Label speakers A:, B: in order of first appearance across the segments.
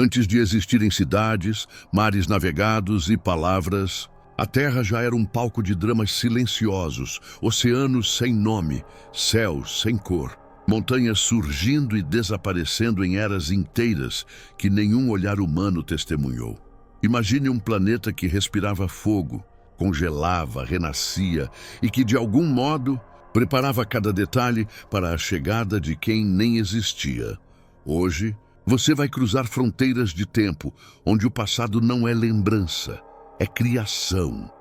A: Antes de existirem cidades, mares navegados e palavras, a Terra já era um palco de dramas silenciosos, oceanos sem nome, céus sem cor, montanhas surgindo e desaparecendo em eras inteiras que nenhum olhar humano testemunhou. Imagine um planeta que respirava fogo, congelava, renascia e que, de algum modo, preparava cada detalhe para a chegada de quem nem existia. Hoje, você vai cruzar fronteiras de tempo, onde o passado não é lembrança, é criação.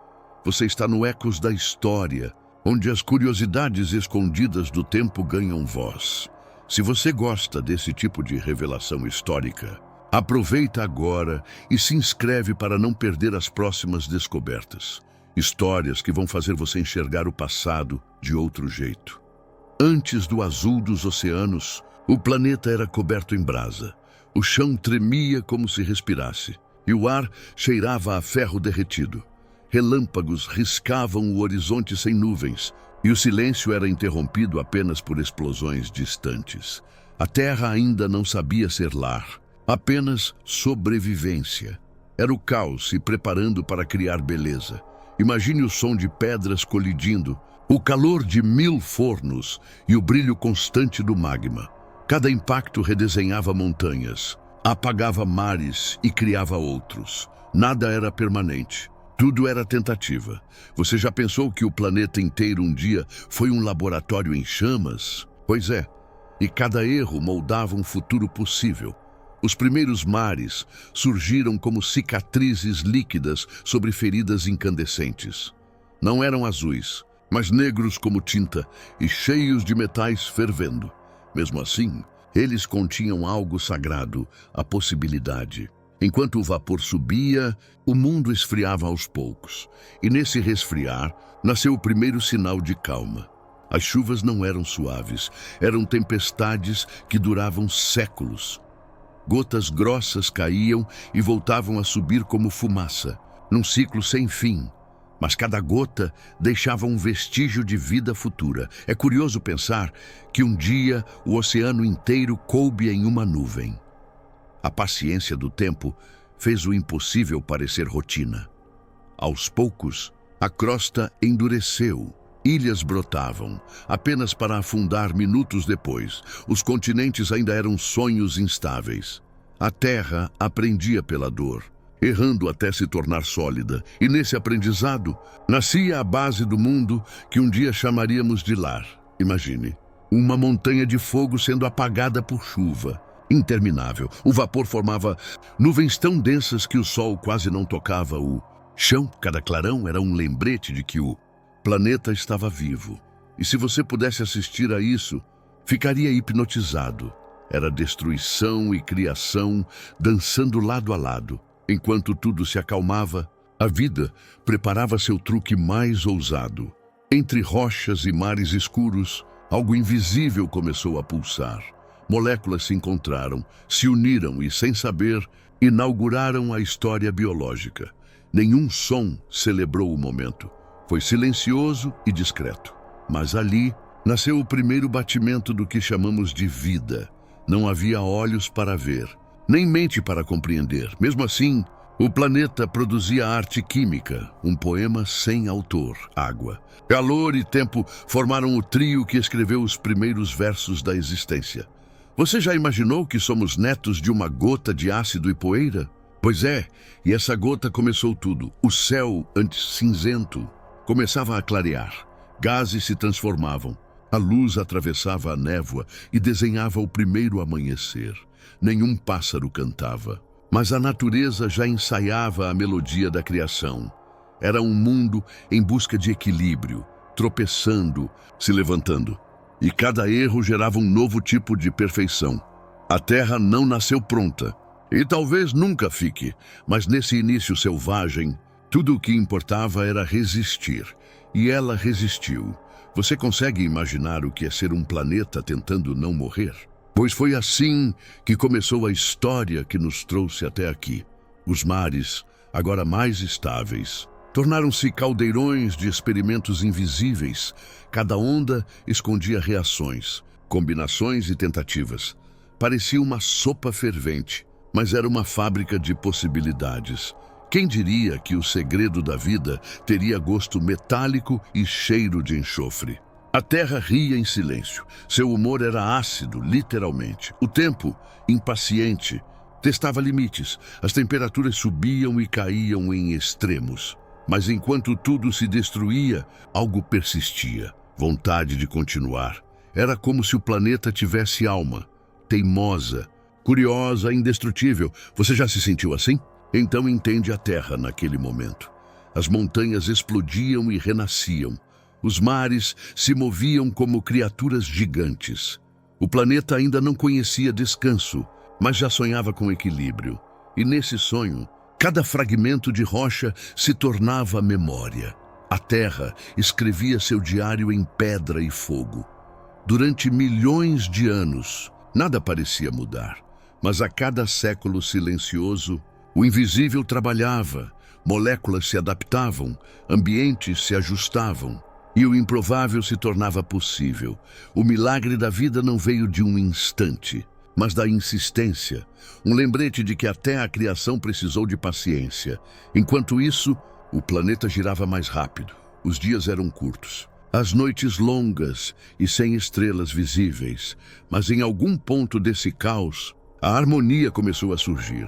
A: Você está no ecos da história, onde as curiosidades escondidas do tempo ganham voz. Se você gosta desse tipo de revelação histórica, aproveita agora e se inscreve para não perder as próximas descobertas. Histórias que vão fazer você enxergar o passado de outro jeito. Antes do azul dos oceanos, o planeta era coberto em brasa. O chão tremia como se respirasse, e o ar cheirava a ferro derretido. Relâmpagos riscavam o horizonte sem nuvens, e o silêncio era interrompido apenas por explosões distantes. A Terra ainda não sabia ser lar, apenas sobrevivência. Era o caos se preparando para criar beleza. Imagine o som de pedras colidindo, o calor de 1000 fornos e o brilho constante do magma. Cada impacto redesenhava montanhas, apagava mares e criava outros. Nada era permanente. Tudo era tentativa. Você já pensou que o planeta inteiro um dia foi um laboratório em chamas? Pois é, e cada erro moldava um futuro possível. Os primeiros mares surgiram como cicatrizes líquidas sobre feridas incandescentes. Não eram azuis, mas negros como tinta e cheios de metais fervendo. Mesmo assim, eles continham algo sagrado, a possibilidade. Enquanto o vapor subia, o mundo esfriava aos poucos. E nesse resfriar, nasceu o primeiro sinal de calma. As chuvas não eram suaves, eram tempestades que duravam séculos. Gotas grossas caíam e voltavam a subir como fumaça, num ciclo sem fim. Mas cada gota deixava um vestígio de vida futura. É curioso pensar que um dia o oceano inteiro coube em uma nuvem. A paciência do tempo fez o impossível parecer rotina. Aos poucos, a crosta endureceu. Ilhas brotavam, apenas para afundar minutos depois. Os continentes ainda eram sonhos instáveis. A terra aprendia pela dor, errando até se tornar sólida. E nesse aprendizado, nascia a base do mundo que um dia chamaríamos de lar. Imagine, uma montanha de fogo sendo apagada por chuva. Interminável. O vapor formava nuvens tão densas que o sol quase não tocava o chão. Cada clarão era um lembrete de que o planeta estava vivo. E se você pudesse assistir a isso, ficaria hipnotizado. Era destruição e criação dançando lado a lado. Enquanto tudo se acalmava, a vida preparava seu truque mais ousado. Entre rochas e mares escuros, algo invisível começou a pulsar. Moléculas se encontraram, se uniram e, sem saber, inauguraram a história biológica. Nenhum som celebrou o momento. Foi silencioso e discreto. Mas ali nasceu o primeiro batimento do que chamamos de vida. Não havia olhos para ver, nem mente para compreender. Mesmo assim, o planeta produzia arte química, um poema sem autor, água. Calor e tempo formaram o trio que escreveu os primeiros versos da existência. Você já imaginou que somos netos de uma gota de ácido e poeira? Pois é, e essa gota começou tudo. O céu, antes cinzento, começava a clarear. Gases se transformavam. A luz atravessava a névoa e desenhava o primeiro amanhecer. Nenhum pássaro cantava, mas a natureza já ensaiava a melodia da criação. Era um mundo em busca de equilíbrio, tropeçando, se levantando. E cada erro gerava um novo tipo de perfeição. A Terra não nasceu pronta, e talvez nunca fique, mas nesse início selvagem, tudo o que importava era resistir. E ela resistiu. Você consegue imaginar o que é ser um planeta tentando não morrer? Pois foi assim que começou a história que nos trouxe até aqui. Os mares, agora mais estáveis, tornaram-se caldeirões de experimentos invisíveis. Cada onda escondia reações, combinações e tentativas. Parecia uma sopa fervente, mas era uma fábrica de possibilidades. Quem diria que o segredo da vida teria gosto metálico e cheiro de enxofre? A terra ria em silêncio. Seu humor era ácido, literalmente. O tempo, impaciente, testava limites. As temperaturas subiam e caíam em extremos. Mas enquanto tudo se destruía, algo persistia. Vontade de continuar. Era como se o planeta tivesse alma. Teimosa, curiosa, indestrutível. Você já se sentiu assim? Então entende a Terra naquele momento. As montanhas explodiam e renasciam. Os mares se moviam como criaturas gigantes. O planeta ainda não conhecia descanso, mas já sonhava com equilíbrio. E nesse sonho, cada fragmento de rocha se tornava memória. A Terra escrevia seu diário em pedra e fogo. Durante milhões de anos, nada parecia mudar. Mas a cada século silencioso, o invisível trabalhava, moléculas se adaptavam, ambientes se ajustavam. E o improvável se tornava possível. O milagre da vida não veio de um instante, mas da insistência. Um lembrete de que até a criação precisou de paciência. Enquanto isso, o planeta girava mais rápido. Os dias eram curtos. As noites longas e sem estrelas visíveis. Mas em algum ponto desse caos, a harmonia começou a surgir.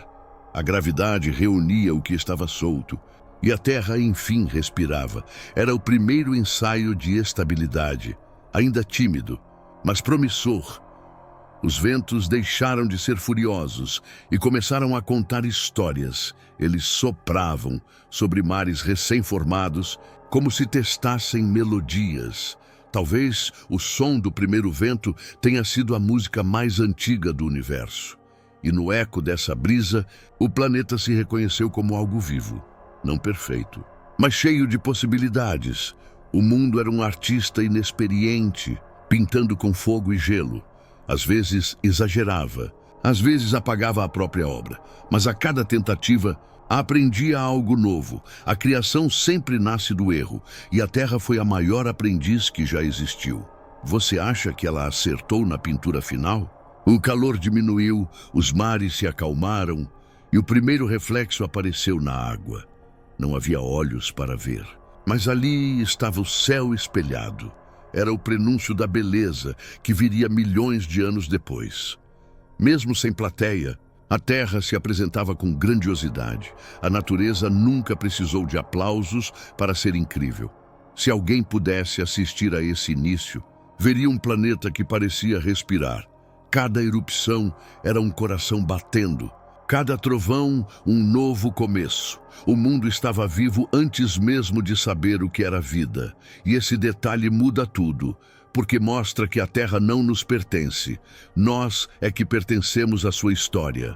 A: A gravidade reunia o que estava solto. E a Terra, enfim, respirava. Era o primeiro ensaio de estabilidade, ainda tímido, mas promissor. Os ventos deixaram de ser furiosos e começaram a contar histórias. Eles sopravam sobre mares recém-formados, como se testassem melodias. Talvez o som do primeiro vento tenha sido a música mais antiga do universo. E no eco dessa brisa, o planeta se reconheceu como algo vivo. Não perfeito, mas cheio de possibilidades. O mundo era um artista inexperiente, pintando com fogo e gelo. Às vezes exagerava, às vezes apagava a própria obra. Mas a cada tentativa, aprendia algo novo. A criação sempre nasce do erro, e a Terra foi a maior aprendiz que já existiu. Você acha que ela acertou na pintura final? O calor diminuiu, os mares se acalmaram, e o primeiro reflexo apareceu na água. Não havia olhos para ver, mas ali estava o céu espelhado. Era o prenúncio da beleza que viria milhões de anos depois. Mesmo sem plateia, a Terra se apresentava com grandiosidade. A natureza nunca precisou de aplausos para ser incrível. Se alguém pudesse assistir a esse início, veria um planeta que parecia respirar. Cada erupção era um coração batendo. Cada trovão, um novo começo. O mundo estava vivo antes mesmo de saber o que era vida. E esse detalhe muda tudo, porque mostra que a Terra não nos pertence. Nós é que pertencemos à sua história.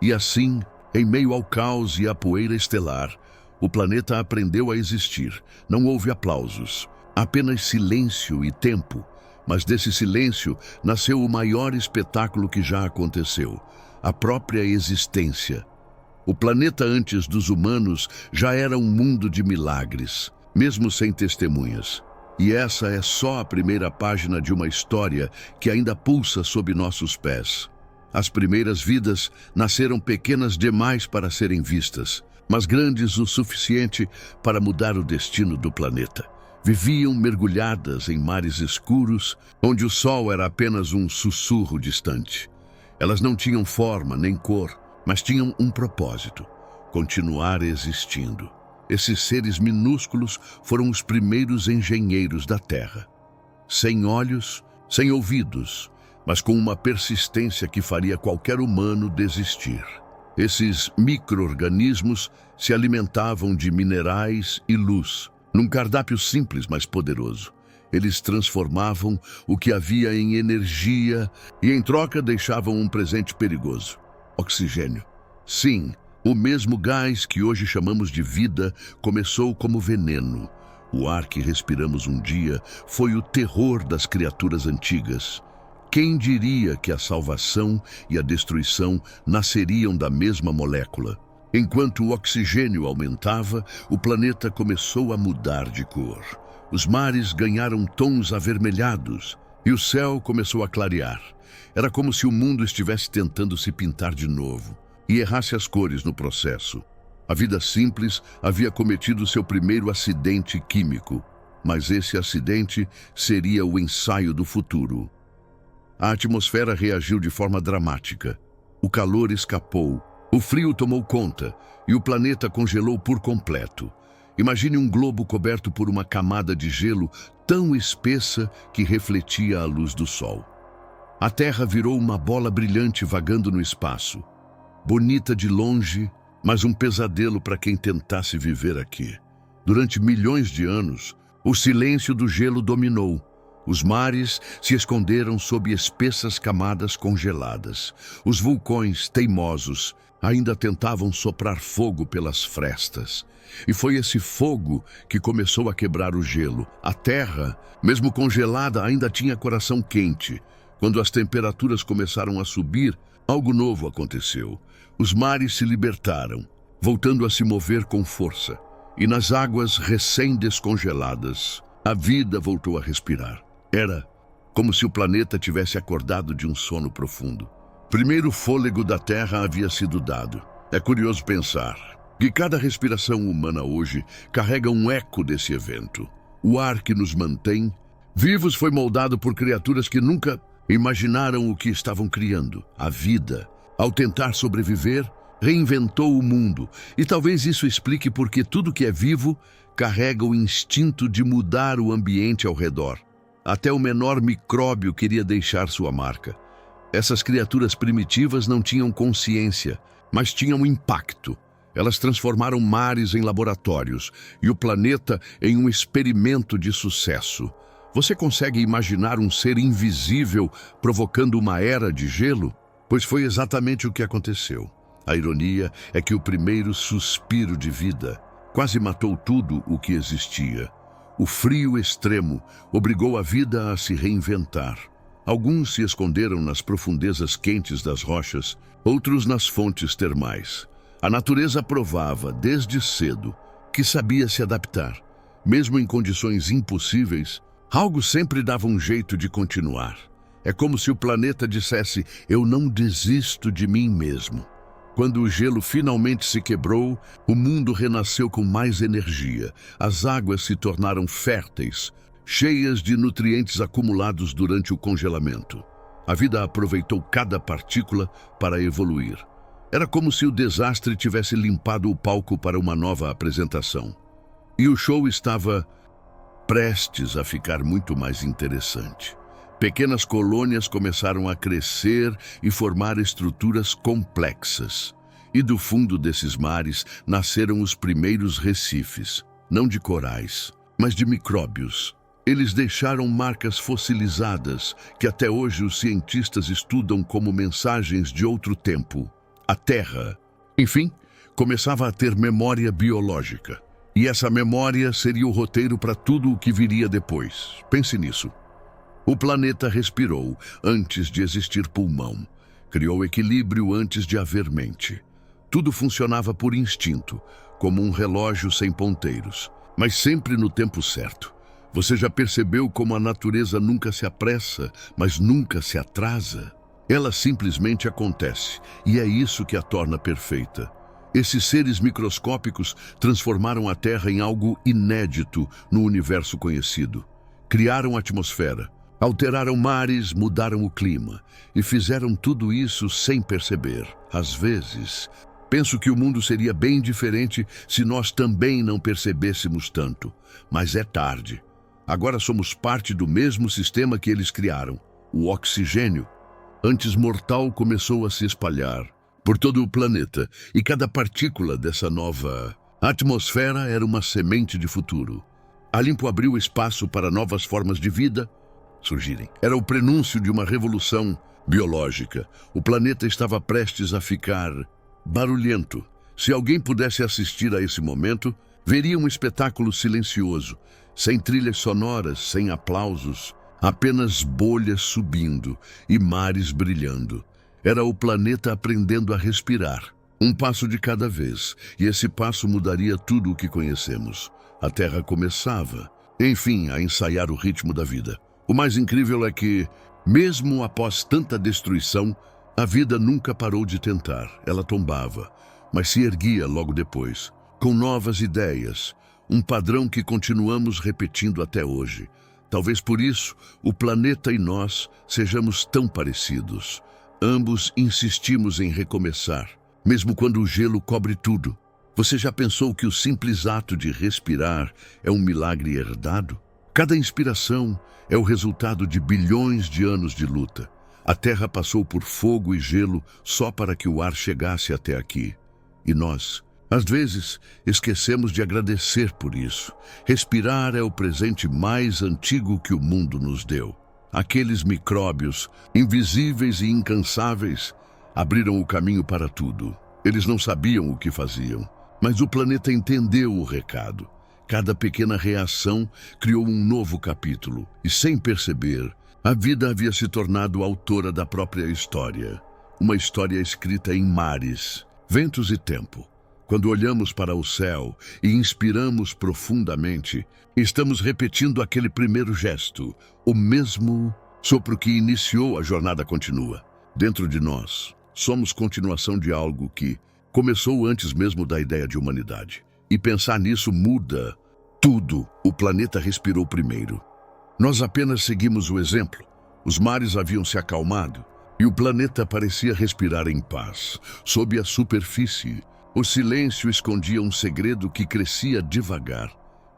A: E assim, em meio ao caos e à poeira estelar, o planeta aprendeu a existir. Não houve aplausos, apenas silêncio e tempo. Mas desse silêncio nasceu o maior espetáculo que já aconteceu. A própria existência. O planeta antes dos humanos já era um mundo de milagres, mesmo sem testemunhas. E essa é só a primeira página de uma história que ainda pulsa sob nossos pés. As primeiras vidas nasceram pequenas demais para serem vistas, mas grandes o suficiente para mudar o destino do planeta. Viviam mergulhadas em mares escuros, onde o sol era apenas um sussurro distante. Elas não tinham forma nem cor, mas tinham um propósito: continuar existindo. Esses seres minúsculos foram os primeiros engenheiros da Terra. Sem olhos, sem ouvidos, mas com uma persistência que faria qualquer humano desistir. Esses micro-organismos se alimentavam de minerais e luz, num cardápio simples, mas poderoso. Eles transformavam o que havia em energia e, em troca, deixavam um presente perigoso: oxigênio. Sim, o mesmo gás que hoje chamamos de vida começou como veneno. O ar que respiramos um dia foi o terror das criaturas antigas. Quem diria que a salvação e a destruição nasceriam da mesma molécula? Enquanto o oxigênio aumentava, o planeta começou a mudar de cor. Os mares ganharam tons avermelhados e o céu começou a clarear. Era como se o mundo estivesse tentando se pintar de novo. e errasse as cores no processo. A vida simples havia cometido seu primeiro acidente químico, mas esse acidente seria o ensaio do futuro. A atmosfera reagiu de forma dramática. O calor escapou, o frio tomou conta e o planeta congelou por completo. Imagine um globo coberto por uma camada de gelo tão espessa que refletia a luz do sol. A Terra virou uma bola brilhante vagando no espaço. Bonita de longe, mas um pesadelo para quem tentasse viver aqui. Durante milhões de anos, o silêncio do gelo dominou. Os mares se esconderam sob espessas camadas congeladas. Os vulcões, teimosos, ainda tentavam soprar fogo pelas frestas. E foi esse fogo que começou a quebrar o gelo. A terra, mesmo congelada, ainda tinha coração quente. Quando as temperaturas começaram a subir, algo novo aconteceu. Os mares se libertaram, voltando a se mover com força. E nas águas recém-descongeladas, a vida voltou a respirar. Era como se o planeta tivesse acordado de um sono profundo. Primeiro fôlego da Terra havia sido dado. É curioso pensar que cada respiração humana hoje carrega um eco desse evento. O ar que nos mantém vivos foi moldado por criaturas que nunca imaginaram o que estavam criando. A vida, ao tentar sobreviver, reinventou o mundo. E talvez isso explique por que tudo que é vivo carrega o instinto de mudar o ambiente ao redor. Até o menor micróbio queria deixar sua marca. Essas criaturas primitivas não tinham consciência, mas tinham impacto. Elas transformaram mares em laboratórios e o planeta em um experimento de sucesso. Você consegue imaginar um ser invisível provocando uma era de gelo? Pois foi exatamente o que aconteceu. A ironia é que o primeiro suspiro de vida quase matou tudo o que existia. O frio extremo obrigou a vida a se reinventar. Alguns se esconderam nas profundezas quentes das rochas, outros nas fontes termais. A natureza provava, desde cedo, que sabia se adaptar. Mesmo em condições impossíveis, algo sempre dava um jeito de continuar. É como se o planeta dissesse: eu não desisto de mim mesmo. Quando o gelo finalmente se quebrou, o mundo renasceu com mais energia. As águas se tornaram férteis, cheias de nutrientes acumulados durante o congelamento. A vida aproveitou cada partícula para evoluir. Era como se o desastre tivesse limpado o palco para uma nova apresentação. E o show estava prestes a ficar muito mais interessante. Pequenas colônias começaram a crescer e formar estruturas complexas. E do fundo desses mares nasceram os primeiros recifes, não de corais, mas de micróbios. Eles deixaram marcas fossilizadas que até hoje os cientistas estudam como mensagens de outro tempo. A Terra, enfim, começava a ter memória biológica. E essa memória seria o roteiro para tudo o que viria depois. Pense nisso. O planeta respirou antes de existir pulmão. Criou equilíbrio antes de haver mente. Tudo funcionava por instinto, como um relógio sem ponteiros, mas sempre no tempo certo. Você já percebeu como a natureza nunca se apressa, mas nunca se atrasa? Ela simplesmente acontece, e é isso que a torna perfeita. Esses seres microscópicos transformaram a Terra em algo inédito no universo conhecido. Criaram a atmosfera, alteraram mares, mudaram o clima e fizeram tudo isso sem perceber. Às vezes, penso que o mundo seria bem diferente se nós também não percebêssemos tanto. Mas é tarde. Agora somos parte do mesmo sistema que eles criaram. O oxigênio, antes mortal, começou a se espalhar por todo o planeta e cada partícula dessa nova atmosfera era uma semente de futuro. A limpo abriu espaço para novas formas de vida surgirem. Era o prenúncio de uma revolução biológica. O planeta estava prestes a ficar barulhento. Se alguém pudesse assistir a esse momento, veria um espetáculo silencioso, sem trilhas sonoras, sem aplausos, apenas bolhas subindo e mares brilhando. Era o planeta aprendendo a respirar, um passo de cada vez, e esse passo mudaria tudo o que conhecemos. A Terra começava, enfim, a ensaiar o ritmo da vida. O mais incrível é que, mesmo após tanta destruição, A vida nunca parou de tentar. Ela tombava, mas se erguia logo depois, com novas ideias, um padrão que continuamos repetindo até hoje. Talvez por isso o planeta e nós sejamos tão parecidos. Ambos insistimos em recomeçar, mesmo quando o gelo cobre tudo. Você já pensou que o simples ato de respirar é um milagre herdado? Cada inspiração é o resultado de bilhões de anos de luta. A Terra passou por fogo e gelo só para que o ar chegasse até aqui. E nós, às vezes, esquecemos de agradecer por isso. Respirar é o presente mais antigo que o mundo nos deu. Aqueles micróbios, invisíveis e incansáveis, abriram o caminho para tudo. Eles não sabiam o que faziam, mas o planeta entendeu o recado. Cada pequena reação criou um novo capítulo, e sem perceber, a vida havia se tornado autora da própria história. Uma história escrita em mares, ventos e tempo. Quando olhamos para o céu e inspiramos profundamente, estamos repetindo aquele primeiro gesto, o mesmo sopro que iniciou a jornada continua. Dentro de nós, somos continuação de algo que começou antes mesmo da ideia de humanidade. E pensar nisso muda tudo. O planeta respirou primeiro. Nós apenas seguimos o exemplo. Os mares haviam se acalmado e o planeta parecia respirar em paz. Sob a superfície, o silêncio escondia um segredo que crescia devagar.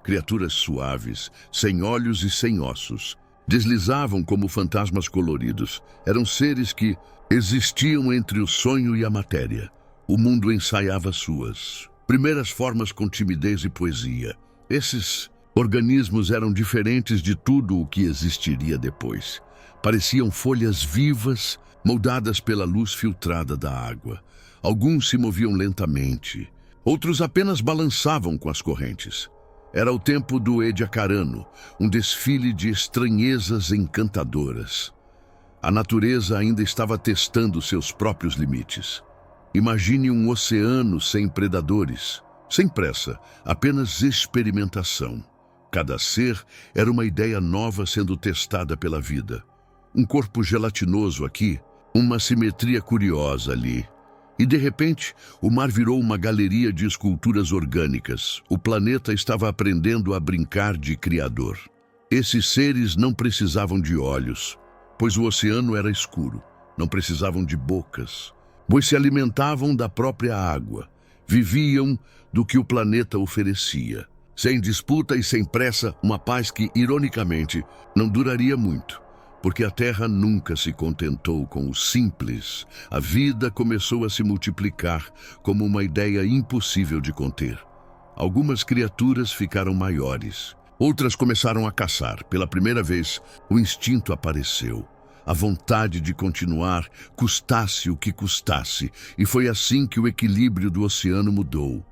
A: Criaturas suaves, sem olhos e sem ossos, deslizavam como fantasmas coloridos. Eram seres que existiam entre o sonho e a matéria. O mundo ensaiava suas primeiras formas com timidez e poesia. Esses organismos eram diferentes de tudo o que existiria depois. Pareciam folhas vivas, moldadas pela luz filtrada da água. Alguns se moviam lentamente, outros apenas balançavam com as correntes. Era o tempo do Ediacarano, um desfile de estranhezas encantadoras. A natureza ainda estava testando seus próprios limites. Imagine um oceano sem predadores, sem pressa, apenas experimentação. Cada ser era uma ideia nova sendo testada pela vida. Um corpo gelatinoso aqui, uma simetria curiosa ali. E de repente, o mar virou uma galeria de esculturas orgânicas. O planeta estava aprendendo a brincar de criador. Esses seres não precisavam de olhos, pois o oceano era escuro. Não precisavam de bocas, pois se alimentavam da própria água. Viviam do que o planeta oferecia. Sem disputa e sem pressa, uma paz que, ironicamente, não duraria muito. Porque a Terra nunca se contentou com o simples. A vida começou a se multiplicar como uma ideia impossível de conter. Algumas criaturas ficaram maiores. Outras começaram a caçar. Pela primeira vez, o instinto apareceu. A vontade de continuar, custasse o que custasse. E foi assim que o equilíbrio do oceano mudou.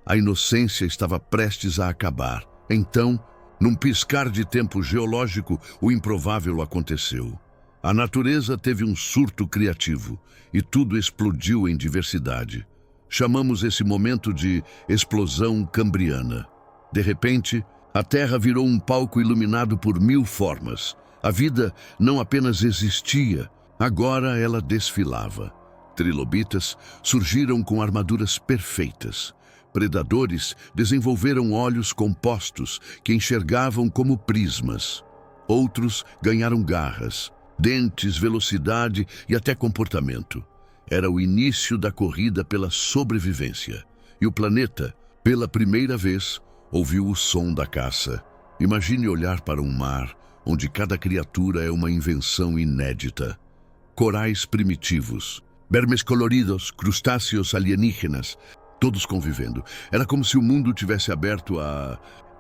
A: A inocência estava prestes a acabar. Então, num piscar de tempo geológico, o improvável aconteceu. A natureza teve um surto criativo e tudo explodiu em diversidade. Chamamos esse momento de explosão cambriana. De repente, a Terra virou um palco iluminado por 1000 formas. A vida não apenas existia, agora ela desfilava. Trilobitas surgiram com armaduras perfeitas. Predadores desenvolveram olhos compostos que enxergavam como prismas. Outros ganharam garras, dentes, velocidade e até comportamento. Era o início da corrida pela sobrevivência. E o planeta, pela primeira vez, ouviu o som da caça. Imagine olhar para um mar onde cada criatura é uma invenção inédita. Corais primitivos, vermes coloridos, crustáceos alienígenas, todos convivendo. Era como se o mundo tivesse aberto a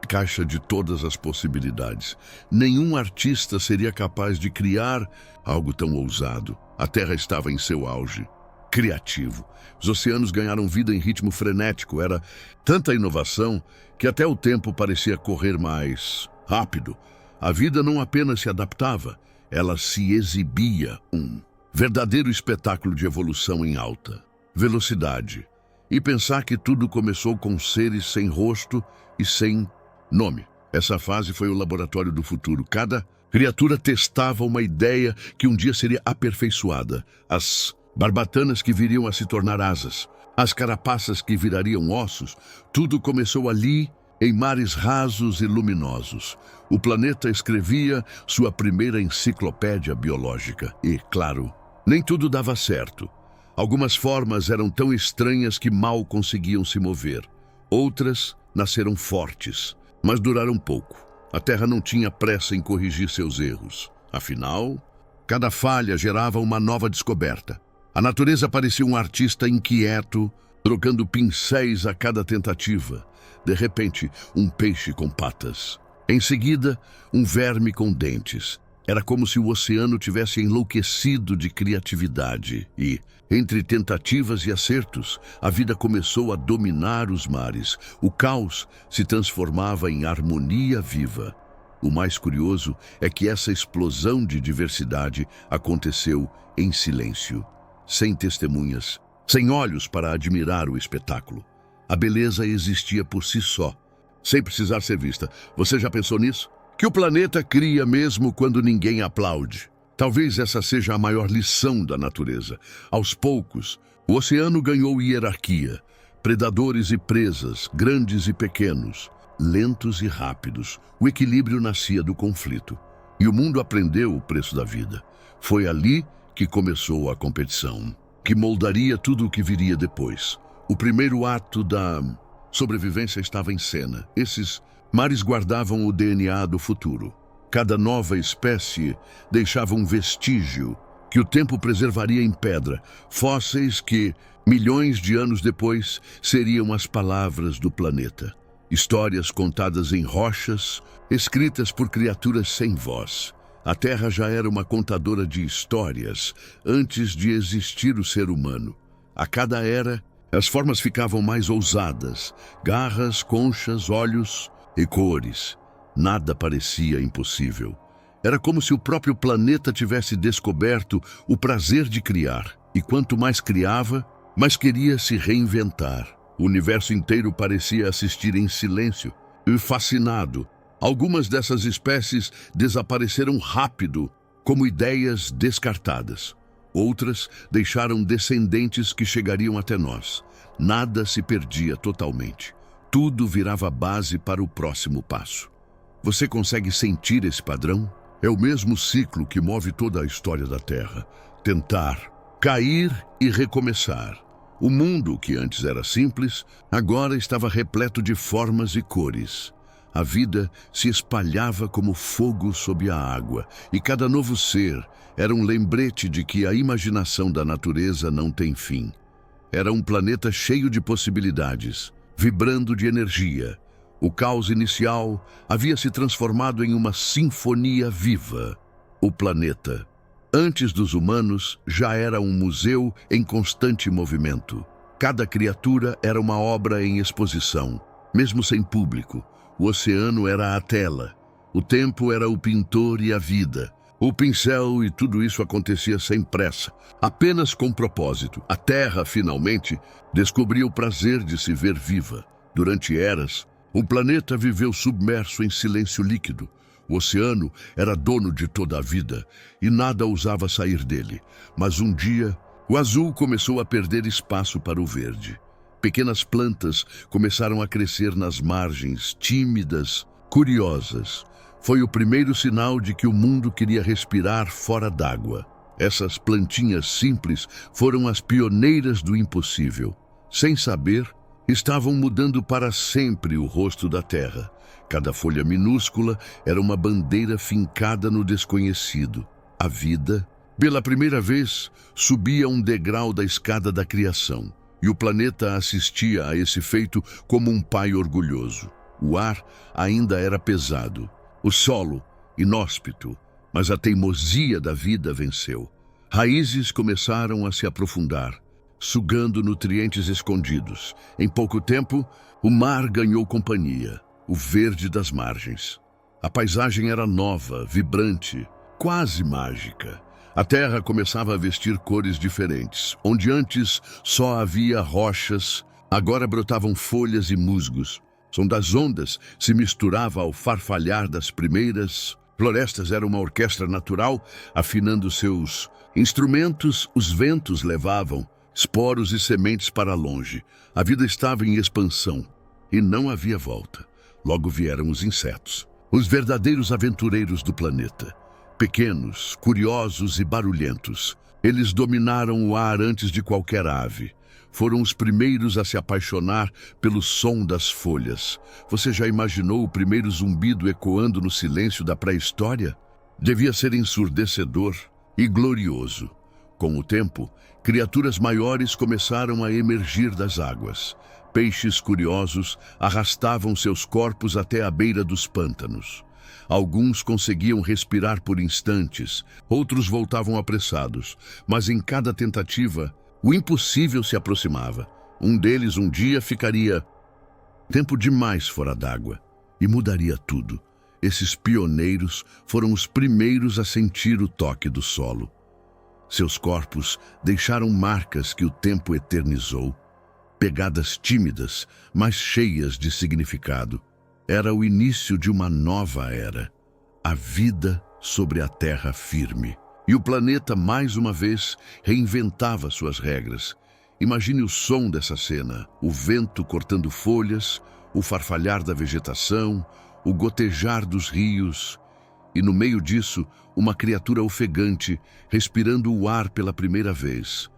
A: caixa de todas as possibilidades. Nenhum artista seria capaz de criar algo tão ousado. A Terra estava em seu auge, criativo. Os oceanos ganharam vida em ritmo frenético. Era tanta inovação que até o tempo parecia correr mais rápido. A vida não apenas se adaptava, ela se exibia. Um verdadeiro espetáculo de evolução em alta velocidade. E pensar que tudo começou com seres sem rosto e sem nome. Essa fase foi o laboratório do futuro. Cada criatura testava uma ideia que um dia seria aperfeiçoada. As barbatanas que viriam a se tornar asas, as carapaças que virariam ossos, tudo começou ali, em mares rasos e luminosos. O planeta escrevia sua primeira enciclopédia biológica e, claro, nem tudo dava certo. Algumas formas eram tão estranhas que mal conseguiam se mover. Outras nasceram fortes, mas duraram pouco. A Terra não tinha pressa em corrigir seus erros. Afinal, cada falha gerava uma nova descoberta. A natureza parecia um artista inquieto, trocando pincéis a cada tentativa. De repente, um peixe com patas. Em seguida, um verme com dentes. Era como se o oceano tivesse enlouquecido de criatividade e, entre tentativas e acertos, a vida começou a dominar os mares. O caos se transformava em harmonia viva. O mais curioso é que essa explosão de diversidade aconteceu em silêncio, sem testemunhas, sem olhos para admirar o espetáculo. A beleza existia por si só, sem precisar ser vista. Você já pensou nisso? Que o planeta cria mesmo quando ninguém aplaude. Talvez essa seja a maior lição da natureza. Aos poucos, o oceano ganhou hierarquia. Predadores e presas, grandes e pequenos, lentos e rápidos. O equilíbrio nascia do conflito. E o mundo aprendeu o preço da vida. Foi ali que começou a competição, que moldaria tudo o que viria depois. O primeiro ato da sobrevivência estava em cena. Esses mares guardavam o DNA do futuro. Cada nova espécie deixava um vestígio que o tempo preservaria em pedra, fósseis que, milhões de anos depois, seriam as palavras do planeta. Histórias contadas em rochas, escritas por criaturas sem voz. A Terra já era uma contadora de histórias antes de existir o ser humano. A cada era, as formas ficavam mais ousadas, garras, conchas, olhos e cores. Nada parecia impossível. Era como se o próprio planeta tivesse descoberto o prazer de criar. E quanto mais criava, mais queria se reinventar. O universo inteiro parecia assistir em silêncio e fascinado. Algumas dessas espécies desapareceram rápido, como ideias descartadas. Outras deixaram descendentes que chegariam até nós. Nada se perdia totalmente. Tudo virava base para o próximo passo. Você consegue sentir esse padrão? É o mesmo ciclo que move toda a história da Terra. Tentar, cair e recomeçar. O mundo, que antes era simples, agora estava repleto de formas e cores. A vida se espalhava como fogo sob a água, e cada novo ser era um lembrete de que a imaginação da natureza não tem fim. Era um planeta cheio de possibilidades, vibrando de energia. O caos inicial havia se transformado em uma sinfonia viva. O planeta, antes dos humanos, já era um museu em constante movimento. Cada criatura era uma obra em exposição, mesmo sem público. O oceano era a tela, o tempo era o pintor e a vida, o pincel, e tudo isso acontecia sem pressa, apenas com propósito. A Terra, finalmente, descobriu o prazer de se ver viva. Durante eras, o planeta viveu submerso em silêncio líquido. O oceano era dono de toda a vida e nada ousava sair dele. Mas um dia, o azul começou a perder espaço para o verde. Pequenas plantas começaram a crescer nas margens, tímidas, curiosas. Foi o primeiro sinal de que o mundo queria respirar fora d'água. Essas plantinhas simples foram as pioneiras do impossível. Sem saber, estavam mudando para sempre o rosto da terra. Cada folha minúscula era uma bandeira fincada no desconhecido. A vida, pela primeira vez, subia um degrau da escada da criação. E o planeta assistia a esse feito como um pai orgulhoso. O ar ainda era pesado, o solo inóspito, mas a teimosia da vida venceu. Raízes começaram a se aprofundar, sugando nutrientes escondidos. Em pouco tempo, o mar ganhou companhia, o verde das margens. A paisagem era nova, vibrante, quase mágica. A terra começava a vestir cores diferentes. Onde antes só havia rochas, agora brotavam folhas e musgos. Som das ondas se misturava ao farfalhar das primeiras Florestas eram uma orquestra natural, afinando seus instrumentos, os ventos levavam esporos e sementes para longe. A vida estava em expansão e não havia volta. Logo vieram os insetos, os verdadeiros aventureiros do planeta. Pequenos, curiosos e barulhentos, eles dominaram o ar antes de qualquer ave. Foram os primeiros a se apaixonar pelo som das folhas. Você já imaginou o primeiro zumbido ecoando no silêncio da pré-história? Devia ser ensurdecedor e glorioso. Com o tempo, criaturas maiores começaram a emergir das águas. Peixes curiosos arrastavam seus corpos até a beira dos pântanos. Alguns conseguiam respirar por instantes, outros voltavam apressados, mas em cada tentativa, o impossível se aproximava. Um deles um dia ficaria tempo demais fora d'água e mudaria tudo. Esses pioneiros foram os primeiros a sentir o toque do solo. Seus corpos deixaram marcas que o tempo eternizou, pegadas tímidas, mas cheias de significado. Era o início de uma nova era, a vida sobre a terra firme. E o planeta, mais uma vez, reinventava suas regras. Imagine o som dessa cena, o vento cortando folhas, o farfalhar da vegetação, o gotejar dos rios. E no meio disso, uma criatura ofegante, respirando o ar pela primeira vez.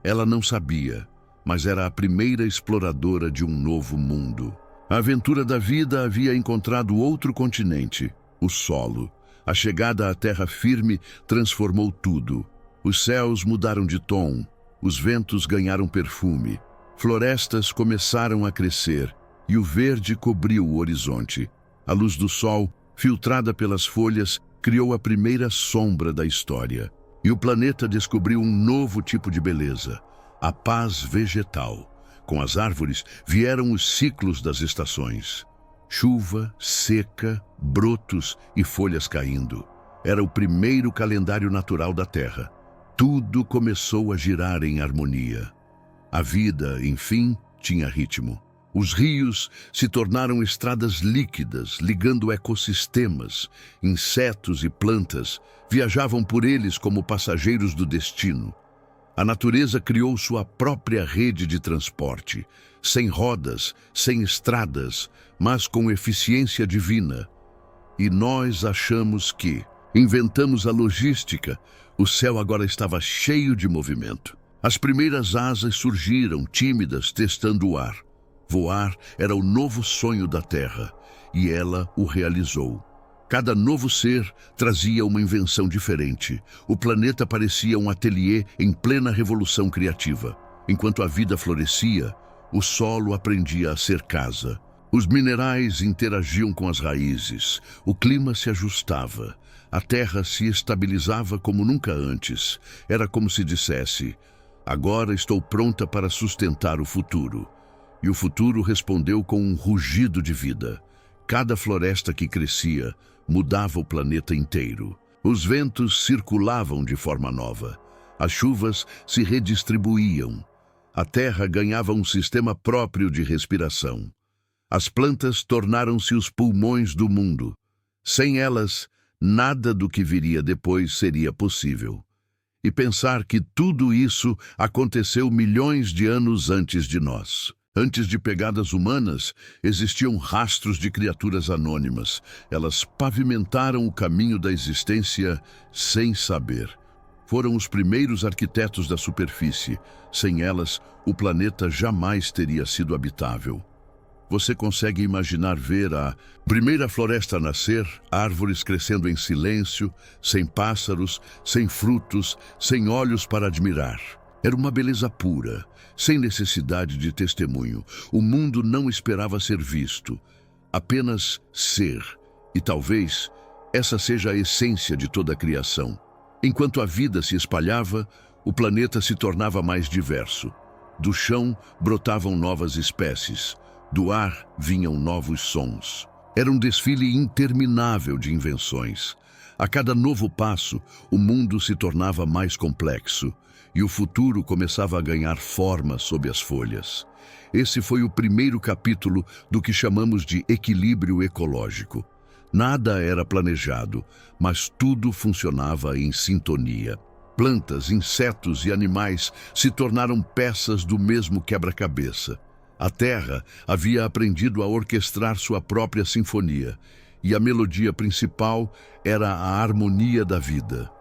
A: Ela não sabia, mas era a primeira exploradora de um novo mundo. A aventura da vida havia encontrado outro continente, o solo. A chegada à terra firme transformou tudo. Os céus mudaram de tom, os ventos ganharam perfume, florestas começaram a crescer e o verde cobriu o horizonte. A luz do sol, filtrada pelas folhas, criou a primeira sombra da história. E o planeta descobriu um novo tipo de beleza, a paz vegetal. Com as árvores vieram os ciclos das estações. Chuva, seca, brotos e folhas caindo. Era o primeiro calendário natural da Terra. Tudo começou a girar em harmonia. A vida, enfim, tinha ritmo. Os rios se tornaram estradas líquidas, ligando ecossistemas. Insetos e plantas viajavam por eles como passageiros do destino. A natureza criou sua própria rede de transporte, sem rodas, sem estradas, mas com eficiência divina. E nós achamos que inventamos a logística. O céu agora estava cheio de movimento. As primeiras asas surgiram, tímidas, testando o ar. Voar era o novo sonho da Terra, e ela o realizou. Cada novo ser trazia uma invenção diferente. O planeta parecia um ateliê em plena revolução criativa. Enquanto a vida florescia, o solo aprendia a ser casa. Os minerais interagiam com as raízes. O clima se ajustava. A terra se estabilizava como nunca antes. Era como se dissesse: agora estou pronta para sustentar o futuro. E o futuro respondeu com um rugido de vida. Cada floresta que crescia mudava o planeta inteiro. Os ventos circulavam de forma nova. As chuvas se redistribuíam. A terra ganhava um sistema próprio de respiração. As plantas tornaram-se os pulmões do mundo. Sem elas, nada do que viria depois seria possível. E pensar que tudo isso aconteceu milhões de anos antes de nós. Antes de pegadas humanas, existiam rastros de criaturas anônimas. Elas pavimentaram o caminho da existência sem saber. Foram os primeiros arquitetos da superfície. Sem elas, o planeta jamais teria sido habitável. Você consegue imaginar ver a primeira floresta nascer, árvores crescendo em silêncio, sem pássaros, sem frutos, sem olhos para admirar. Era uma beleza pura, sem necessidade de testemunho. O mundo não esperava ser visto, apenas ser. E talvez essa seja a essência de toda a criação. Enquanto a vida se espalhava, o planeta se tornava mais diverso. Do chão brotavam novas espécies. Do ar vinham novos sons. Era um desfile interminável de invenções. A cada novo passo, o mundo se tornava mais complexo e o futuro começava a ganhar forma sob as folhas. Esse foi o primeiro capítulo do que chamamos de equilíbrio ecológico. Nada era planejado, mas tudo funcionava em sintonia. Plantas, insetos e animais se tornaram peças do mesmo quebra-cabeça. A Terra havia aprendido a orquestrar sua própria sinfonia, e a melodia principal era a harmonia da vida.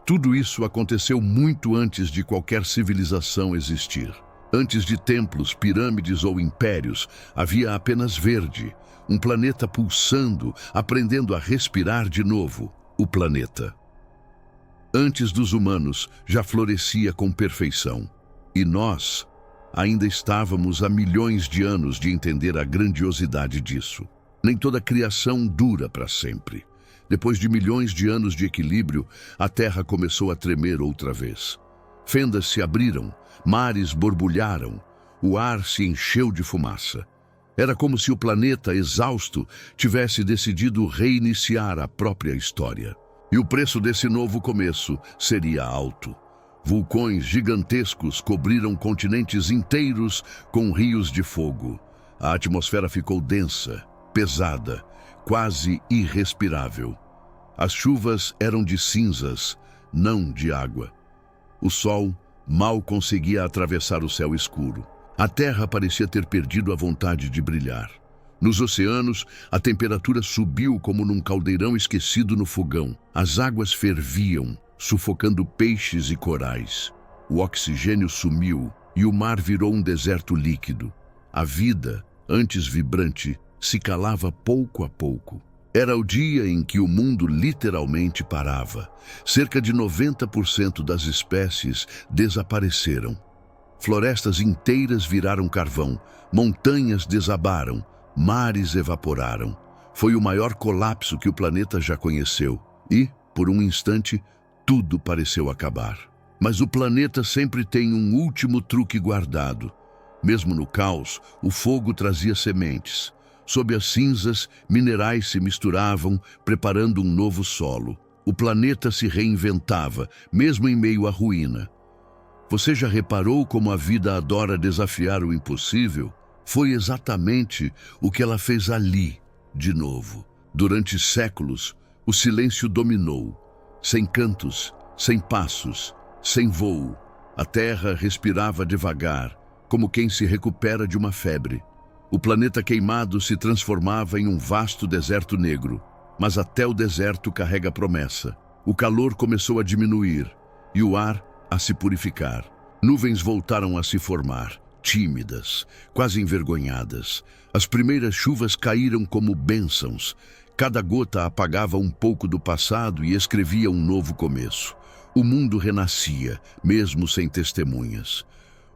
A: Tudo isso aconteceu muito antes de qualquer civilização existir. Antes de templos, pirâmides ou impérios, havia apenas verde, um planeta pulsando, aprendendo a respirar de novo, o planeta. Antes dos humanos, já florescia com perfeição. E nós ainda estávamos há milhões de anos de entender a grandiosidade disso. Nem toda criação dura para sempre. Depois de milhões de anos de equilíbrio, a Terra começou a tremer outra vez. Fendas se abriram, mares borbulharam, o ar se encheu de fumaça. Era como se o planeta, exausto, tivesse decidido reiniciar a própria história. E o preço desse novo começo seria alto. Vulcões gigantescos cobriram continentes inteiros com rios de fogo. A atmosfera ficou densa, pesada, quase irrespirável. As chuvas eram de cinzas, não de água. O sol mal conseguia atravessar o céu escuro. A Terra parecia ter perdido a vontade de brilhar. Nos oceanos, a temperatura subiu como num caldeirão esquecido no fogão. As águas ferviam, sufocando peixes e corais. O oxigênio sumiu e o mar virou um deserto líquido. A vida, antes vibrante, se calava pouco a pouco. Era o dia em que o mundo literalmente parava. Cerca de 90% das espécies desapareceram. Florestas inteiras viraram carvão, montanhas desabaram, mares evaporaram. Foi o maior colapso que o planeta já conheceu. E, por um instante, tudo pareceu acabar. Mas o planeta sempre tem um último truque guardado. Mesmo no caos, o fogo trazia sementes. Sob as cinzas, minerais se misturavam, preparando um novo solo. O planeta se reinventava, mesmo em meio à ruína. Você já reparou como a vida adora desafiar o impossível? Foi exatamente o que ela fez ali, de novo. Durante séculos, o silêncio dominou. Sem cantos, sem passos, sem voo. A Terra respirava devagar, como quem se recupera de uma febre. O planeta queimado se transformava em um vasto deserto negro. Mas até o deserto carrega promessa. O calor começou a diminuir e o ar a se purificar. Nuvens voltaram a se formar, tímidas, quase envergonhadas. As primeiras chuvas caíram como bênçãos. Cada gota apagava um pouco do passado e escrevia um novo começo. O mundo renascia, mesmo sem testemunhas.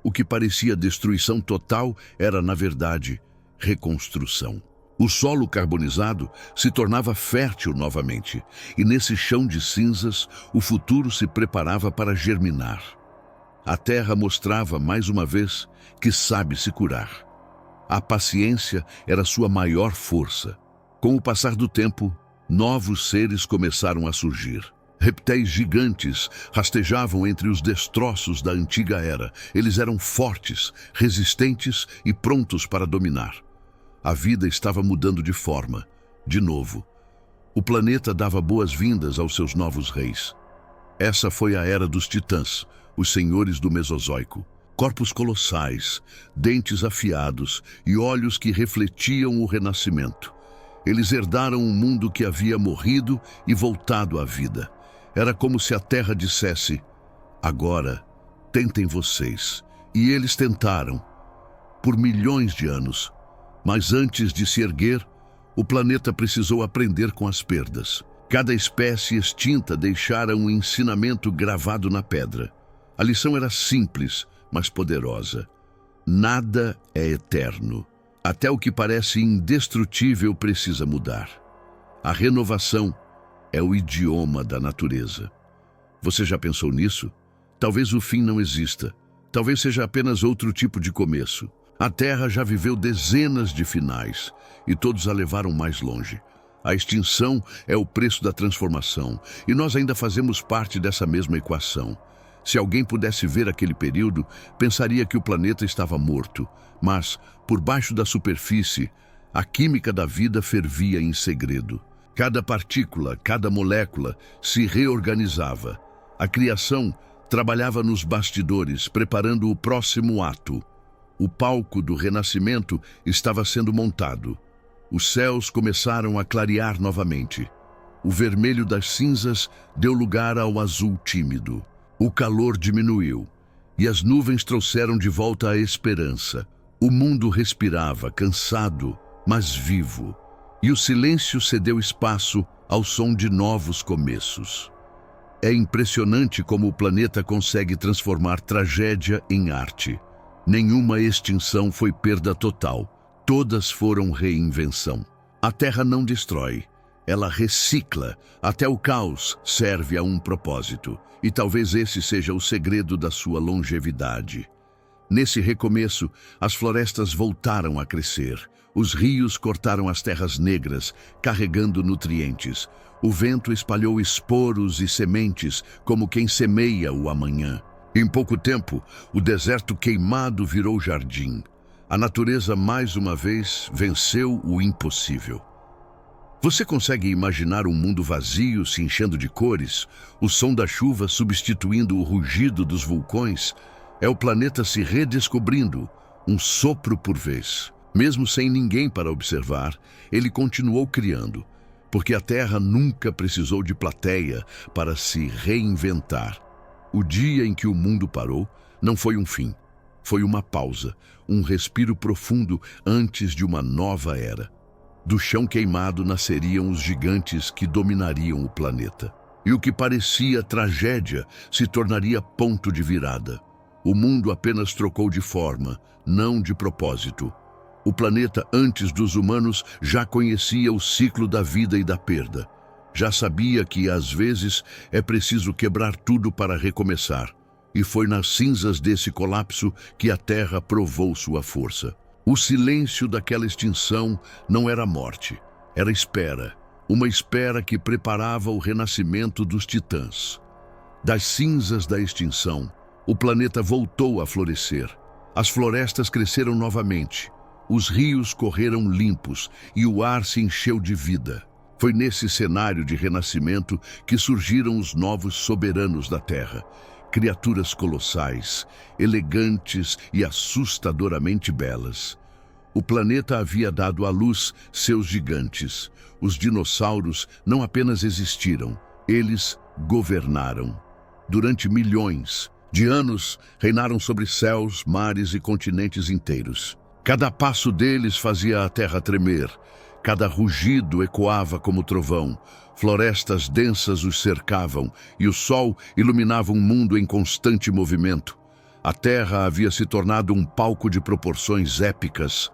A: O que parecia destruição total era, na verdade, reconstrução. O solo carbonizado se tornava fértil novamente, e nesse chão de cinzas, o futuro se preparava para germinar. A Terra mostrava, mais uma vez, que sabe se curar. A paciência era sua maior força. Com o passar do tempo, novos seres começaram a surgir. Répteis gigantes rastejavam entre os destroços da antiga era. Eles eram fortes, resistentes e prontos para dominar. A vida estava mudando de forma, de novo. O planeta dava boas-vindas aos seus novos reis. Essa foi a era dos titãs, os senhores do Mesozoico. Corpos colossais, dentes afiados e olhos que refletiam o renascimento. Eles herdaram um mundo que havia morrido e voltado à vida. Era como se a Terra dissesse: agora, tentem vocês. E eles tentaram, por milhões de anos. Mas antes de se erguer, o planeta precisou aprender com as perdas. Cada espécie extinta deixara um ensinamento gravado na pedra. A lição era simples, mas poderosa. Nada é eterno. Até o que parece indestrutível precisa mudar. A renovação é o idioma da natureza. Você já pensou nisso? Talvez o fim não exista. Talvez seja apenas outro tipo de começo. A Terra já viveu dezenas de finais, e todos a levaram mais longe. A extinção é o preço da transformação, e nós ainda fazemos parte dessa mesma equação. Se alguém pudesse ver aquele período, pensaria que o planeta estava morto, mas, por baixo da superfície, a química da vida fervia em segredo. Cada partícula, cada molécula se reorganizava. A criação trabalhava nos bastidores, preparando o próximo ato. O palco do renascimento estava sendo montado. Os céus começaram a clarear novamente. O vermelho das cinzas deu lugar ao azul tímido. O calor diminuiu, e as nuvens trouxeram de volta a esperança. O mundo respirava, cansado, mas vivo. E o silêncio cedeu espaço ao som de novos começos. É impressionante como o planeta consegue transformar tragédia em arte. Nenhuma extinção foi perda total. Todas foram reinvenção. A Terra não destrói, ela recicla. Até o caos serve a um propósito. E talvez esse seja o segredo da sua longevidade. Nesse recomeço, as florestas voltaram a crescer. Os rios cortaram as terras negras, carregando nutrientes. O vento espalhou esporos e sementes, como quem semeia o amanhã. Em pouco tempo, o deserto queimado virou jardim. A natureza, mais uma vez, venceu o impossível. Você consegue imaginar um mundo vazio se enchendo de cores? O som da chuva substituindo o rugido dos vulcões? É o planeta se redescobrindo, um sopro por vez. Mesmo sem ninguém para observar, ele continuou criando, porque a Terra nunca precisou de plateia para se reinventar. O dia em que o mundo parou não foi um fim, foi uma pausa, um respiro profundo antes de uma nova era. Do chão queimado nasceriam os gigantes que dominariam o planeta. E o que parecia tragédia se tornaria ponto de virada. O mundo apenas trocou de forma, não de propósito. O planeta, antes dos humanos, já conhecia o ciclo da vida e da perda. Já sabia que, às vezes, é preciso quebrar tudo para recomeçar. E foi nas cinzas desse colapso que a Terra provou sua força. O silêncio daquela extinção não era morte, era espera. Uma espera que preparava o renascimento dos titãs. Das cinzas da extinção, o planeta voltou a florescer. As florestas cresceram novamente. Os rios correram limpos e o ar se encheu de vida. Foi nesse cenário de renascimento que surgiram os novos soberanos da Terra. Criaturas colossais, elegantes e assustadoramente belas. O planeta havia dado à luz seus gigantes. Os dinossauros não apenas existiram, eles governaram. Durante milhões de anos, reinaram sobre céus, mares e continentes inteiros. Cada passo deles fazia a terra tremer. Cada rugido ecoava como trovão. Florestas densas os cercavam e o sol iluminava um mundo em constante movimento. A terra havia se tornado um palco de proporções épicas.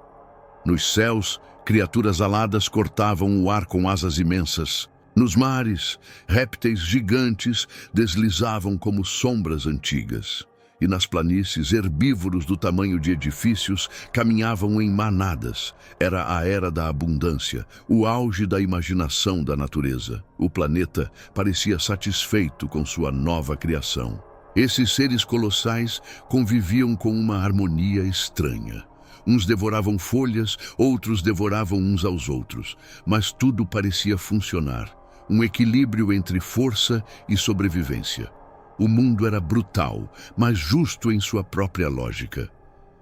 A: Nos céus, criaturas aladas cortavam o ar com asas imensas. Nos mares, répteis gigantes deslizavam como sombras antigas. E nas planícies, herbívoros do tamanho de edifícios caminhavam em manadas. Era a era da abundância, o auge da imaginação da natureza. O planeta parecia satisfeito com sua nova criação. Esses seres colossais conviviam com uma harmonia estranha. Uns devoravam folhas, outros devoravam uns aos outros, mas tudo parecia funcionar. Um equilíbrio entre força e sobrevivência. O mundo era brutal, mas justo em sua própria lógica.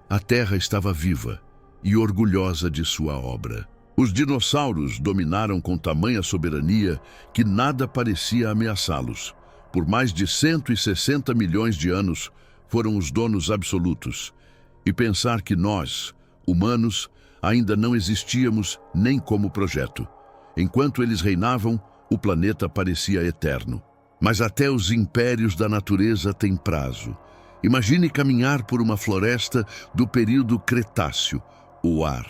A: A Terra estava viva e orgulhosa de sua obra. Os dinossauros dominaram com tamanha soberania que nada parecia ameaçá-los. Por mais de 160 milhões de anos, foram os donos absolutos. E pensar que nós, humanos, ainda não existíamos nem como projeto. Enquanto eles reinavam, o planeta parecia eterno. Mas até os impérios da natureza têm prazo. Imagine caminhar por uma floresta do período Cretáceo. O ar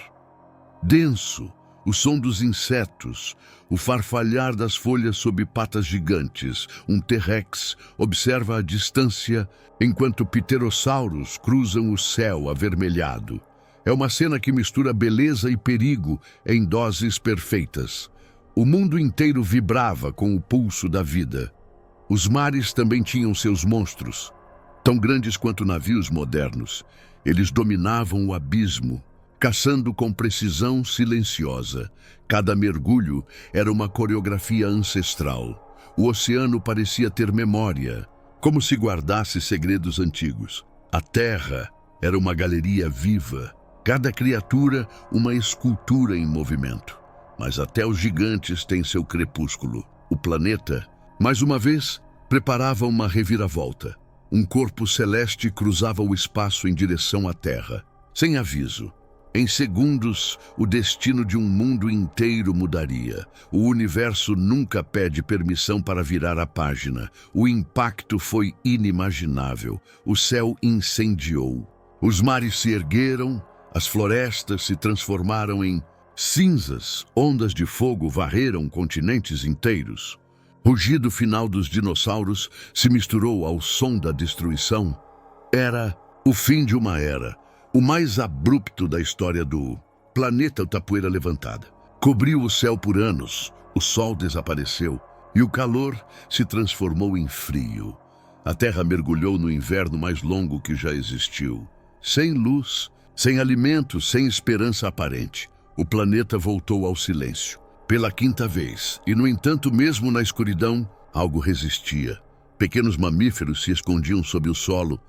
A: denso, o som dos insetos, o farfalhar das folhas sob patas gigantes. Um T-Rex observa a distância enquanto pterossauros cruzam o céu avermelhado. É uma cena que mistura beleza e perigo em doses perfeitas. O mundo inteiro vibrava com o pulso da vida. Os mares também tinham seus monstros, tão grandes quanto navios modernos. Eles dominavam o abismo, caçando com precisão silenciosa. Cada mergulho era uma coreografia ancestral. O oceano parecia ter memória, como se guardasse segredos antigos. A terra era uma galeria viva, cada criatura uma escultura em movimento. Mas até os gigantes têm seu crepúsculo. O planeta, mais uma vez, preparava uma reviravolta. Um corpo celeste cruzava o espaço em direção à Terra. Sem aviso, em segundos, o destino de um mundo inteiro mudaria. O universo nunca pede permissão para virar a página. O impacto foi inimaginável. O céu incendiou. Os mares se ergueram, as florestas se transformaram em cinzas. Ondas de fogo varreram continentes inteiros. O rugido final dos dinossauros se misturou ao som da destruição. Era o fim de uma era. O mais abrupto da história do planeta Tapoeira Levantada. Cobriu o céu por anos, o sol desapareceu e o calor se transformou em frio. A Terra mergulhou no inverno mais longo que já existiu. Sem luz, sem alimento, sem esperança aparente, o planeta voltou ao silêncio. Pela quinta vez, e no entanto, mesmo na escuridão, algo resistia. Pequenos mamíferos se escondiam sob o solo,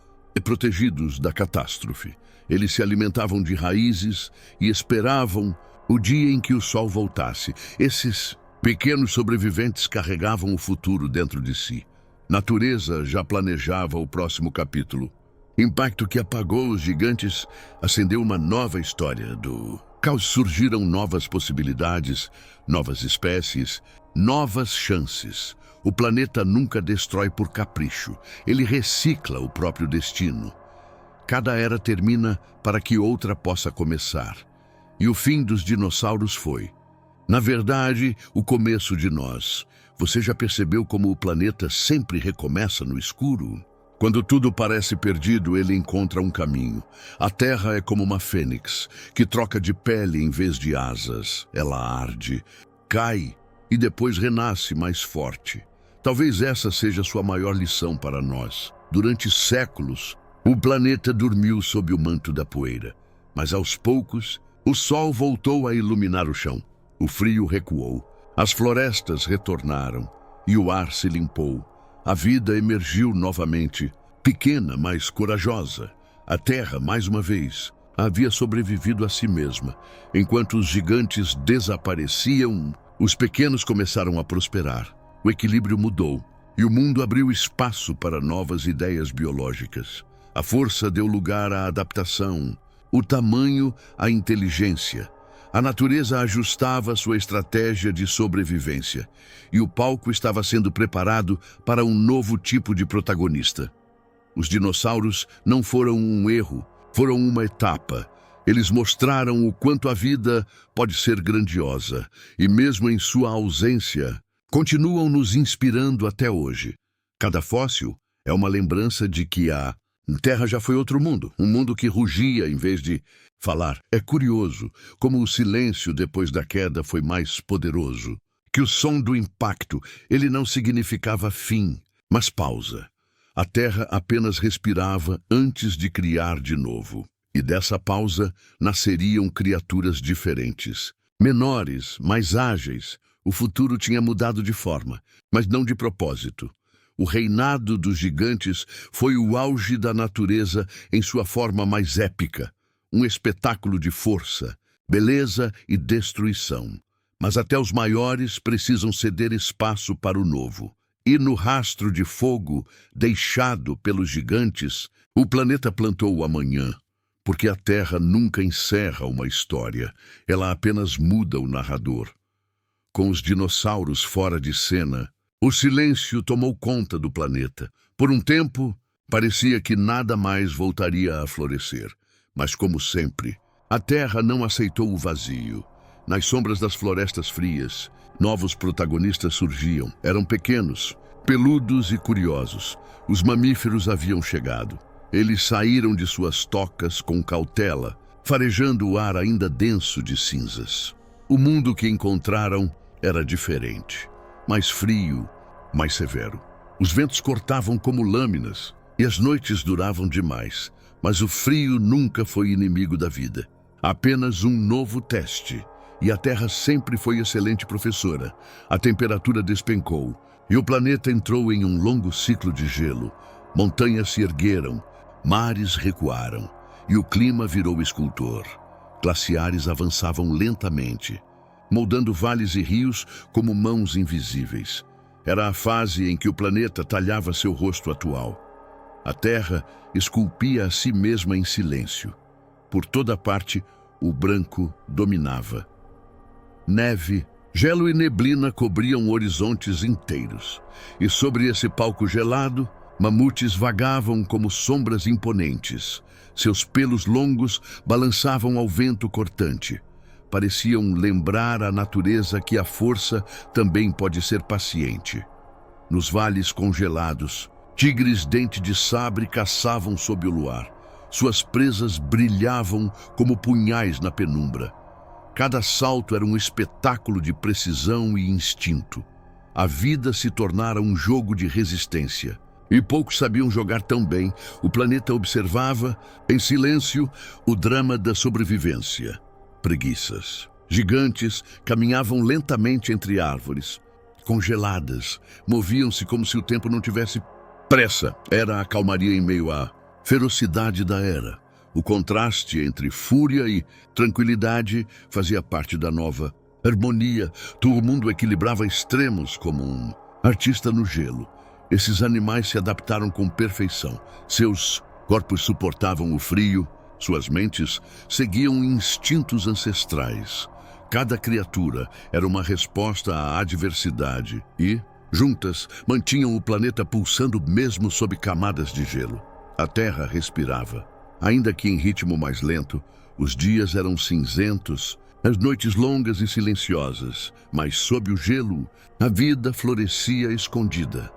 A: protegidos da catástrofe. Eles se alimentavam de raízes e esperavam o dia em que o sol voltasse. Esses pequenos sobreviventes carregavam o futuro dentro de si. Natureza já planejava o próximo capítulo. Impacto que apagou os gigantes acendeu uma nova história do caos. Surgiram novas possibilidades, novas espécies, novas chances. O planeta nunca destrói por capricho. Ele recicla o próprio destino. Cada era termina para que outra possa começar. E o fim dos dinossauros foi, na verdade, o começo de nós. Você já percebeu como o planeta sempre recomeça no escuro? Quando tudo parece perdido, ele encontra um caminho. A Terra é como uma fênix, que troca de pele em vez de asas. Ela arde, cai e depois renasce mais forte. Talvez essa seja sua maior lição para nós. Durante séculos, o planeta dormiu sob o manto da poeira. Mas aos poucos, o sol voltou a iluminar o chão. O frio recuou. As florestas retornaram e o ar se limpou. A vida emergiu novamente, pequena, mas corajosa. A Terra, mais uma vez, havia sobrevivido a si mesma. Enquanto os gigantes desapareciam, os pequenos começaram a prosperar. O equilíbrio mudou e o mundo abriu espaço para novas ideias biológicas. A força deu lugar à adaptação, o tamanho à inteligência. A natureza ajustava sua estratégia de sobrevivência e o palco estava sendo preparado para um novo tipo de protagonista. Os dinossauros não foram um erro, foram uma etapa. Eles mostraram o quanto a vida pode ser grandiosa e, mesmo em sua ausência, continuam nos inspirando até hoje. Cada fóssil é uma lembrança de que a Terra já foi outro mundo, um mundo que rugia em vez de falar. É curioso como o silêncio depois da queda foi mais poderoso. Que o som do impacto, ele não significava fim, mas pausa. A Terra apenas respirava antes de criar de novo. E dessa pausa nasceriam criaturas diferentes, menores, mais ágeis. O futuro tinha mudado de forma, mas não de propósito. O reinado dos gigantes foi o auge da natureza em sua forma mais épica, um espetáculo de força, beleza e destruição. Mas até os maiores precisam ceder espaço para o novo. E no rastro de fogo deixado pelos gigantes, o planeta plantou o amanhã, porque a Terra nunca encerra uma história, ela apenas muda o narrador. Com os dinossauros fora de cena, o silêncio tomou conta do planeta. Por um tempo, parecia que nada mais voltaria a florescer. Mas, como sempre, a Terra não aceitou o vazio. Nas sombras das florestas frias, novos protagonistas surgiam. Eram pequenos, peludos e curiosos. Os mamíferos haviam chegado. Eles saíram de suas tocas com cautela, farejando o ar ainda denso de cinzas. O mundo que encontraram era diferente. Mais frio, mais severo. Os ventos cortavam como lâminas e as noites duravam demais, mas o frio nunca foi inimigo da vida. Apenas um novo teste. E a Terra sempre foi excelente professora. A temperatura despencou e o planeta entrou em um longo ciclo de gelo. Montanhas se ergueram, mares recuaram e o clima virou escultor. Glaciares avançavam lentamente, moldando vales e rios como mãos invisíveis. Era a fase em que o planeta talhava seu rosto atual. A Terra esculpia a si mesma em silêncio. Por toda parte, o branco dominava. Neve, gelo e neblina cobriam horizontes inteiros. E sobre esse palco gelado, mamutes vagavam como sombras imponentes. Seus pelos longos balançavam ao vento cortante. Pareciam lembrar à natureza que a força também pode ser paciente. Nos vales congelados, tigres dente de sabre caçavam sob o luar. Suas presas brilhavam como punhais na penumbra. Cada salto era um espetáculo de precisão e instinto. A vida se tornara um jogo de resistência. E poucos sabiam jogar tão bem. O planeta observava, em silêncio, o drama da sobrevivência. Preguiças. Gigantes caminhavam lentamente entre árvores. Congeladas, moviam-se como se o tempo não tivesse pressa. Era a calmaria em meio à ferocidade da era. O contraste entre fúria e tranquilidade fazia parte da nova harmonia. Todo mundo equilibrava extremos como um artista no gelo. Esses animais se adaptaram com perfeição. Seus corpos suportavam o frio, suas mentes seguiam instintos ancestrais. Cada criatura era uma resposta à adversidade e, juntas, mantinham o planeta pulsando mesmo sob camadas de gelo. A Terra respirava. Ainda que em ritmo mais lento, os dias eram cinzentos, as noites longas e silenciosas, mas sob o gelo, a vida florescia escondida.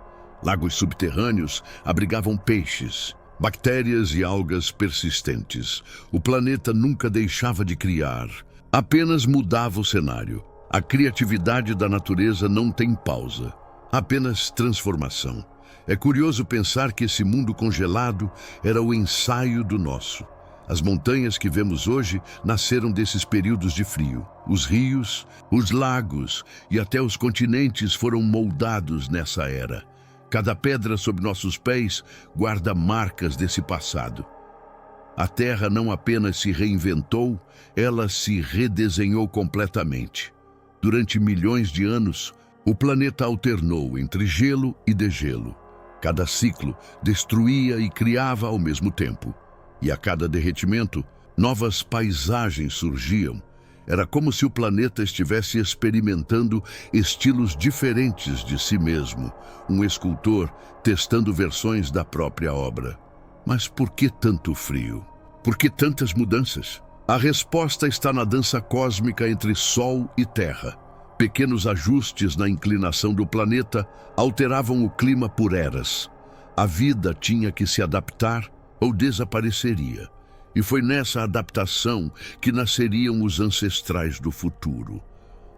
A: Lagos subterrâneos abrigavam peixes, bactérias e algas persistentes. O planeta nunca deixava de criar, apenas mudava o cenário. A criatividade da natureza não tem pausa, apenas transformação. É curioso pensar que esse mundo congelado era o ensaio do nosso. As montanhas que vemos hoje nasceram desses períodos de frio. Os rios, os lagos e até os continentes foram moldados nessa era. Cada pedra sob nossos pés guarda marcas desse passado. A Terra não apenas se reinventou, ela se redesenhou completamente. Durante milhões de anos, o planeta alternou entre gelo e degelo. Cada ciclo destruía e criava ao mesmo tempo. E a cada derretimento, novas paisagens surgiam. Era como se o planeta estivesse experimentando estilos diferentes de si mesmo, um escultor testando versões da própria obra. Mas por que tanto frio? Por que tantas mudanças? A resposta está na dança cósmica entre Sol e Terra. Pequenos ajustes na inclinação do planeta alteravam o clima por eras. A vida tinha que se adaptar ou desapareceria. E foi nessa adaptação que nasceriam os ancestrais do futuro.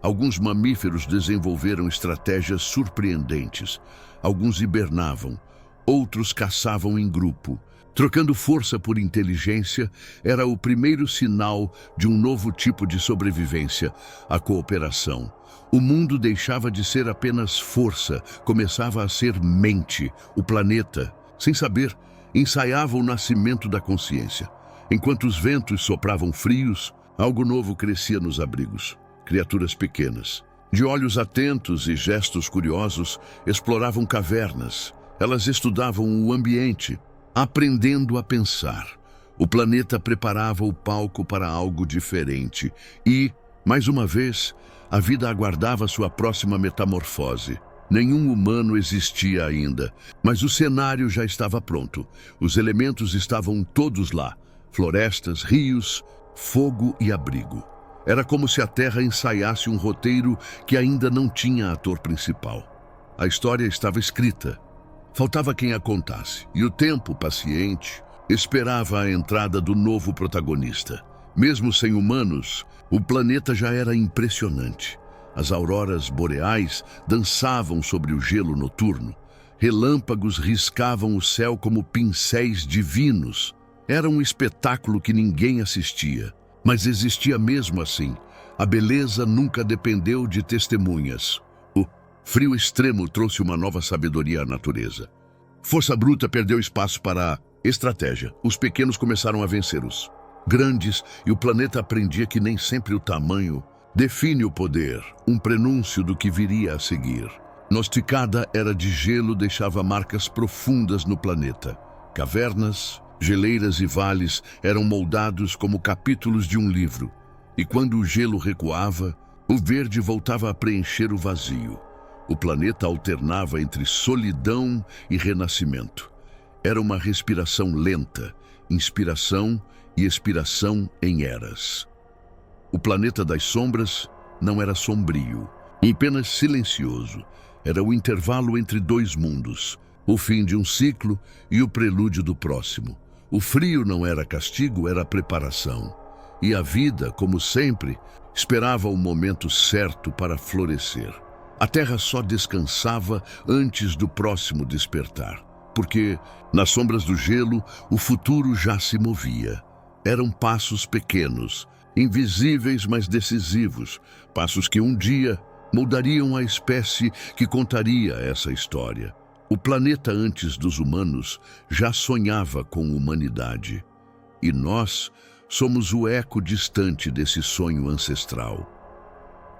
A: Alguns mamíferos desenvolveram estratégias surpreendentes. Alguns hibernavam, outros caçavam em grupo. Trocando força por inteligência era o primeiro sinal de um novo tipo de sobrevivência, a cooperação. O mundo deixava de ser apenas força, começava a ser mente. O planeta, sem saber, ensaiava o nascimento da consciência. Enquanto os ventos sopravam frios, algo novo crescia nos abrigos. Criaturas pequenas, de olhos atentos e gestos curiosos, exploravam cavernas. Elas estudavam o ambiente, aprendendo a pensar. O planeta preparava o palco para algo diferente e, mais uma vez, a vida aguardava sua próxima metamorfose. Nenhum humano existia ainda, mas o cenário já estava pronto. Os elementos estavam todos lá: florestas, rios, fogo e abrigo. Era como se a Terra ensaiasse um roteiro que ainda não tinha ator principal. A história estava escrita. Faltava quem a contasse, e o tempo, paciente, esperava a entrada do novo protagonista. Mesmo sem humanos, o planeta já era impressionante. As auroras boreais dançavam sobre o gelo noturno. Relâmpagos riscavam o céu como pincéis divinos. Era um espetáculo que ninguém assistia. Mas existia mesmo assim. A beleza nunca dependeu de testemunhas. O frio extremo trouxe uma nova sabedoria à natureza. Força bruta perdeu espaço para a estratégia. Os pequenos começaram a vencer os grandes e o planeta aprendia que nem sempre o tamanho define o poder, um prenúncio do que viria a seguir. Nosticada era de gelo deixava marcas profundas no planeta. Cavernas, geleiras e vales eram moldados como capítulos de um livro. E quando o gelo recuava, o verde voltava a preencher o vazio. O planeta alternava entre solidão e renascimento. Era uma respiração lenta, inspiração e expiração em eras. O planeta das sombras não era sombrio, apenas silencioso. Era o intervalo entre dois mundos, o fim de um ciclo e o prelúdio do próximo. O frio não era castigo, era preparação. E a vida, como sempre, esperava o momento certo para florescer. A terra só descansava antes do próximo despertar, porque, nas sombras do gelo, o futuro já se movia. Eram passos pequenos, invisíveis mas decisivos, passos que um dia moldariam a espécie que contaria essa história. O planeta antes dos humanos já sonhava com humanidade. E nós somos o eco distante desse sonho ancestral.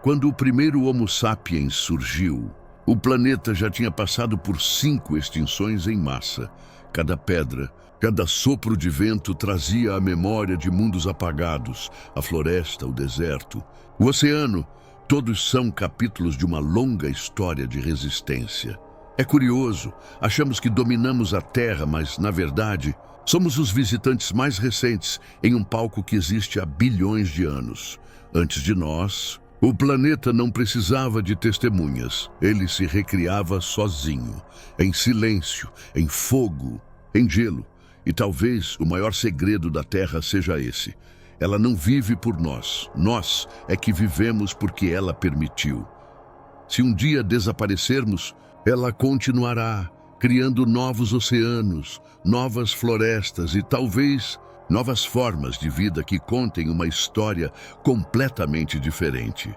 A: Quando o primeiro Homo sapiens surgiu, o planeta já tinha passado por 5 extinções em massa. Cada pedra, cada sopro de vento trazia a memória de mundos apagados, a floresta, o deserto, o oceano. Todos são capítulos de uma longa história de resistência. É curioso, achamos que dominamos a Terra, mas, na verdade, somos os visitantes mais recentes em um palco que existe há bilhões de anos. Antes de nós, o planeta não precisava de testemunhas. Ele se recriava sozinho, em silêncio, em fogo, em gelo. E talvez o maior segredo da Terra seja esse. Ela não vive por nós. Nós é que vivemos porque ela permitiu. Se um dia desaparecermos, ela continuará, criando novos oceanos, novas florestas e talvez novas formas de vida que contem uma história completamente diferente.